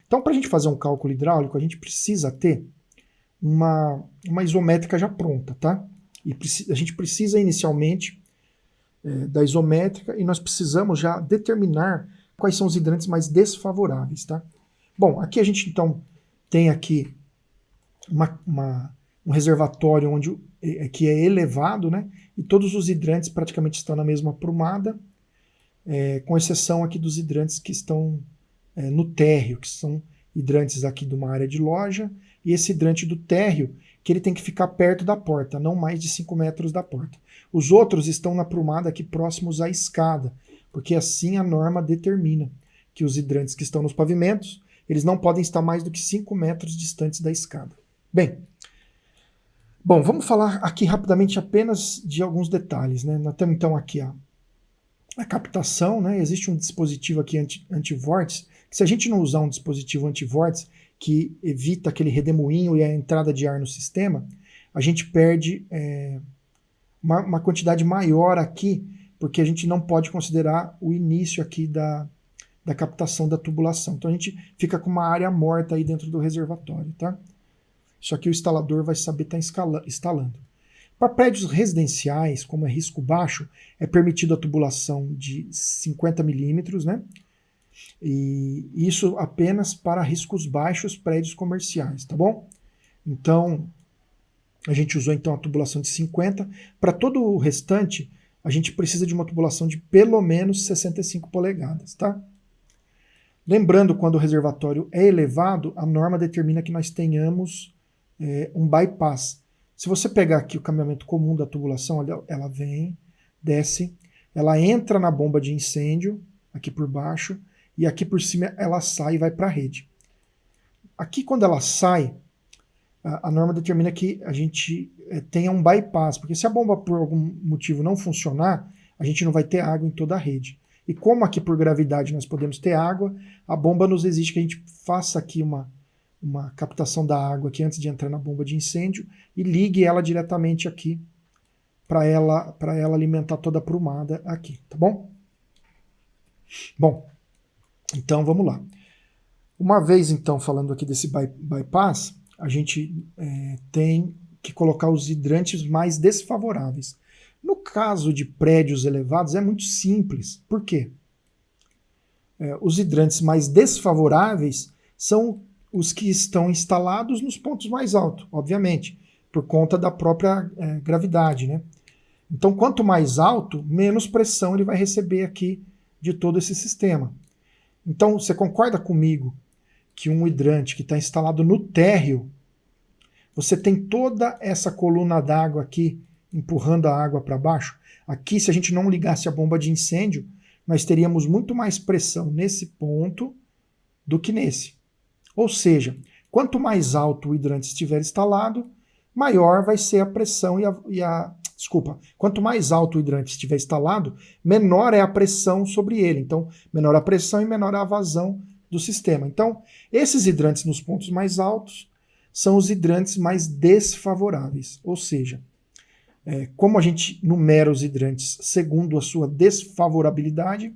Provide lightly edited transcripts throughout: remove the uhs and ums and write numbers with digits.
Então, para a gente fazer um cálculo hidráulico, a gente precisa ter uma isométrica já pronta, tá? E a gente precisa inicialmente da isométrica e nós precisamos já determinar quais são os hidrantes mais desfavoráveis, tá? Bom, aqui a gente então tem aqui um reservatório que é elevado, né? E todos os hidrantes praticamente estão na mesma aprumada, com exceção aqui dos hidrantes que estão no térreo, que são hidrantes aqui de uma área de loja, e esse hidrante do térreo, que ele tem que ficar perto da porta, não mais de 5 metros da porta. Os outros estão na aprumada aqui próximos à escada, porque assim a norma determina que os hidrantes que estão nos pavimentos, eles não podem estar mais do que 5 metros distantes da escada. Bem, vamos falar aqui rapidamente apenas de alguns detalhes, né? Nós temos então aqui a captação, né? Existe um dispositivo aqui anti-vórtice, que se a gente não usar um dispositivo anti-vórtice que evita aquele redemoinho e a entrada de ar no sistema, a gente perde uma quantidade maior aqui, porque a gente não pode considerar o início aqui da captação da tubulação. Então a gente fica com uma área morta aí dentro do reservatório, tá? Isso aqui o instalador vai saber estar instalando. Para prédios residenciais, como é risco baixo, é permitido a tubulação de 50 milímetros, né? E isso apenas para riscos baixos, prédios comerciais, tá bom? Então, a gente usou então a tubulação de 50. Para todo o restante, a gente precisa de uma tubulação de pelo menos 65 polegadas, tá? Lembrando, quando o reservatório é elevado, a norma determina que nós tenhamos um bypass. Se você pegar aqui o caminhamento comum da tubulação, olha, ela vem, desce, ela entra na bomba de incêndio, aqui por baixo, e aqui por cima ela sai e vai para a rede. Aqui, quando ela sai, a norma determina que a gente tenha um bypass, porque se a bomba por algum motivo não funcionar, a gente não vai ter água em toda a rede. E como aqui por gravidade nós podemos ter água, a bomba nos exige que a gente faça aqui uma captação da água aqui antes de entrar na bomba de incêndio e ligue ela diretamente aqui para ela alimentar toda a aprumada aqui, tá bom? Bom, então vamos lá. Uma vez então falando aqui desse bypass, a gente tem que colocar os hidrantes mais desfavoráveis. No caso de prédios elevados é muito simples. Por quê? Os hidrantes mais desfavoráveis são os que estão instalados nos pontos mais altos, obviamente, por conta da própria gravidade, né? Então, quanto mais alto, menos pressão ele vai receber aqui de todo esse sistema. Então, você concorda comigo que um hidrante que está instalado no térreo, você tem toda essa coluna d'água aqui empurrando a água para baixo? Aqui, se a gente não ligasse a bomba de incêndio, nós teríamos muito mais pressão nesse ponto do que nesse. Ou seja, quanto mais alto o hidrante estiver instalado, maior vai ser a pressão quanto mais alto o hidrante estiver instalado, menor é a pressão sobre ele. Então, menor a pressão e menor a vazão do sistema. Então, esses hidrantes nos pontos mais altos são os hidrantes mais desfavoráveis. Ou seja, como a gente numera os hidrantes segundo a sua desfavorabilidade,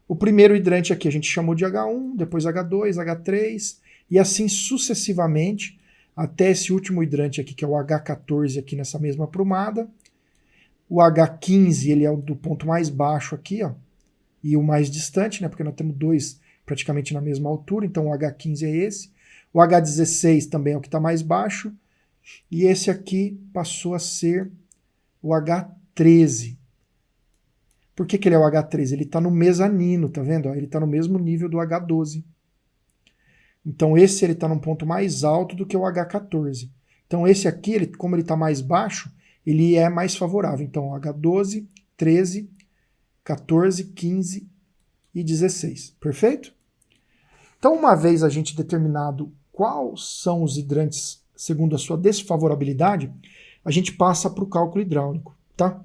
o primeiro hidrante aqui a gente chamou de H1, depois H2, H3, e assim sucessivamente, até esse último hidrante aqui, que é o H14 aqui nessa mesma aprumada. O H15, ele é o do ponto mais baixo aqui, ó, e o mais distante, né, porque nós temos dois praticamente na mesma altura, então o H15 é esse. O H16 também é o que está mais baixo, e esse aqui passou a ser o H13. Por que ele é o H13? Ele está no mezanino, tá vendo? Ele está no mesmo nível do H12. Então esse ele está num ponto mais alto do que o H14. Então esse aqui, como ele está mais baixo, ele é mais favorável. Então H12, 13, 14, 15 e 16. Perfeito? Então uma vez a gente determinado quais são os hidrantes segundo a sua desfavorabilidade, a gente passa para o cálculo hidráulico, tá?